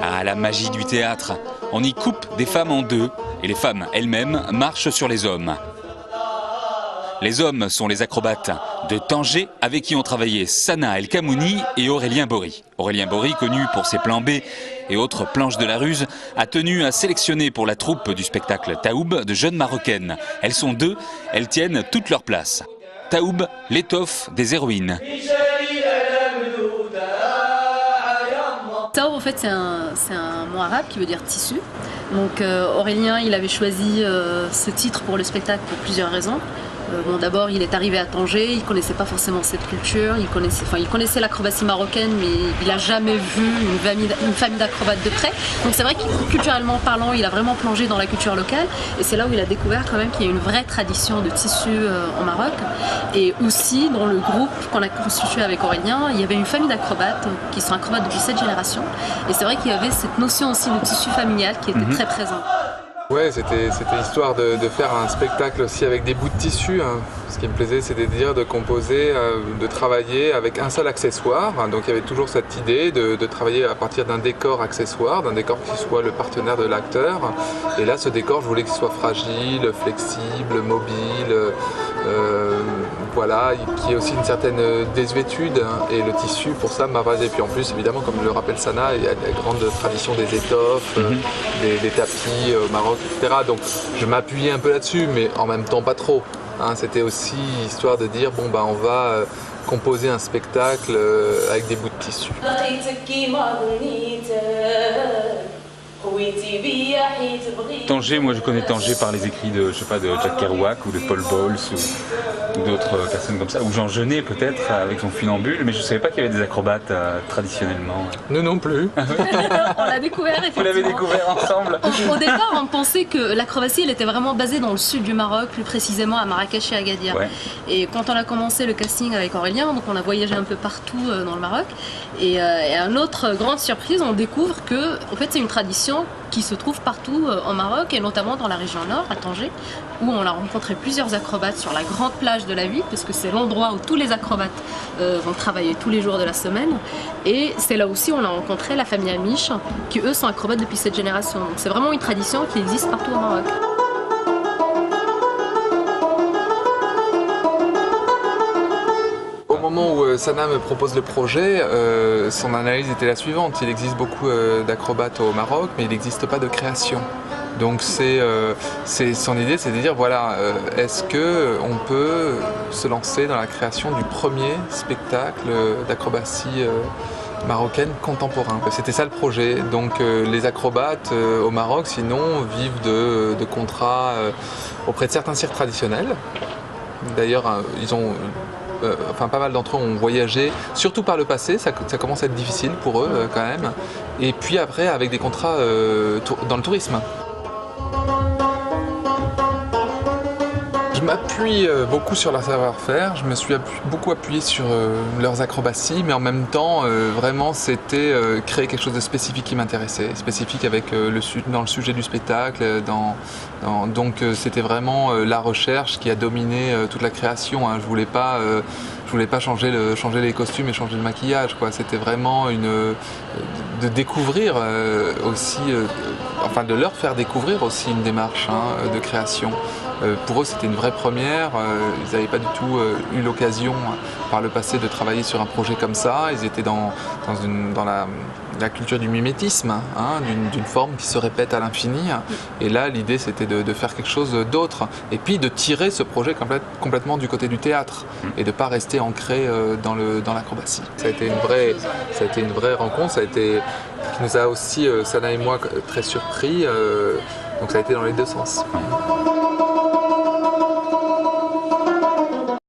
Ah, la magie du théâtre. On y coupe des femmes en deux et les femmes elles-mêmes marchent sur les hommes. Les hommes sont les acrobates de Tanger avec qui ont travaillé Sana El Kamouni et Aurélien Bory. Aurélien Bory, connu pour ses plans B et autres planches de la ruse, a tenu à sélectionner pour la troupe du spectacle Taoub de jeunes Marocaines. Elles sont deux, elles tiennent toute leur place. Taoub, l'étoffe des héroïnes. Taoub, en fait, c'est un mot arabe qui veut dire tissu. Donc Aurélien, il avait choisi ce titre pour le spectacle pour plusieurs raisons. Bon, d'abord, il est arrivé à Tanger, il ne connaissait pas forcément cette culture, il connaissait l'acrobatie marocaine, mais il n'a jamais vu une famille d'acrobates de près. Donc c'est vrai que culturellement parlant, il a vraiment plongé dans la culture locale, et c'est là où il a découvert quand même qu'il y a une vraie tradition de tissu au Maroc. Et aussi, dans le groupe qu'on a constitué avec Aurélien, il y avait une famille d'acrobates qui sont acrobates depuis 7 générations. Et c'est vrai qu'il y avait cette notion aussi de tissu familial qui était très présente. Ouais, c'était histoire de faire un spectacle aussi avec des bouts de tissu. Hein. Ce qui me plaisait, c'était de composer, de travailler avec un seul accessoire. Donc il y avait toujours cette idée de travailler à partir d'un décor accessoire, d'un décor qui soit le partenaire de l'acteur. Et là, ce décor, je voulais qu'il soit fragile, flexible, mobile, voilà, qu'il y ait aussi une certaine désuétude. Hein. Et le tissu, pour ça, m'a basé. Et puis en plus, évidemment, comme le rappelle Sana, il y a la grande tradition des étoffes, des tapis au Maroc, etc. Donc je m'appuyais un peu là-dessus, mais en même temps pas trop. Hein, c'était aussi histoire de dire bon on va composer un spectacle avec des bouts de tissu. Tanger, moi je connais Tanger par les écrits de, de Jack Kerouac ou de Paul Bowles ou d'autres personnes comme ça, ou Jean Genet peut-être avec son funambule, mais je ne savais pas qu'il y avait des acrobates traditionnellement. Nous non plus. On l'a découvert effectivement. Vous l'avez découvert ensemble. Au départ, on pensait que l'acrobatie elle était vraiment basée dans le sud du Maroc, plus précisément à Marrakech et Agadir. Ouais. Et quand on a commencé le casting avec Aurélien, donc on a voyagé un peu partout dans le Maroc, et à une autre grande surprise, on découvre que en fait c'est une tradition qui se trouve partout au Maroc et notamment dans la région nord, à Tanger, où on a rencontré plusieurs acrobates sur la grande plage de la ville, parce que c'est l'endroit où tous les acrobates vont travailler tous les jours de la semaine. Et c'est là aussi où on a rencontré la famille Amish, qui eux sont acrobates depuis cette génération. Donc c'est vraiment une tradition qui existe partout au Maroc. Au moment où Sana me propose le projet, son analyse était la suivante. Il existe beaucoup d'acrobates au Maroc, mais il n'existe pas de création. Donc son idée, c'est de dire voilà, est-ce qu'on peut se lancer dans la création du premier spectacle d'acrobatie marocaine contemporain. C'était ça le projet. Donc les acrobates au Maroc, sinon, vivent de contrats auprès de certains cirques traditionnels. D'ailleurs, ils ont... pas mal d'entre eux ont voyagé, surtout par le passé, ça commence à être difficile pour eux quand même. Et puis après avec des contrats dans le tourisme. Je m'appuie beaucoup sur leur savoir-faire, je me suis beaucoup appuyé sur leurs acrobaties, mais en même temps, vraiment, c'était créer quelque chose de spécifique qui m'intéressait, spécifique avec dans le sujet du spectacle. Donc c'était vraiment la recherche qui a dominé toute la création. Hein. Je voulais pas changer les costumes et changer le maquillage. C'était vraiment de découvrir aussi, de leur faire découvrir aussi une démarche de création. Pour eux, c'était une vraie première. Ils n'avaient pas du tout eu l'occasion par le passé de travailler sur un projet comme ça. Ils étaient dans la culture du mimétisme, d'une forme qui se répète à l'infini. Et là, l'idée, c'était de faire quelque chose d'autre. Et puis de tirer ce projet complètement du côté du théâtre et de ne pas rester ancré dans l'acrobatie. Ça a été une vraie rencontre. Qui nous a aussi, Sana et moi, très surpris. Donc ça a été dans les deux sens.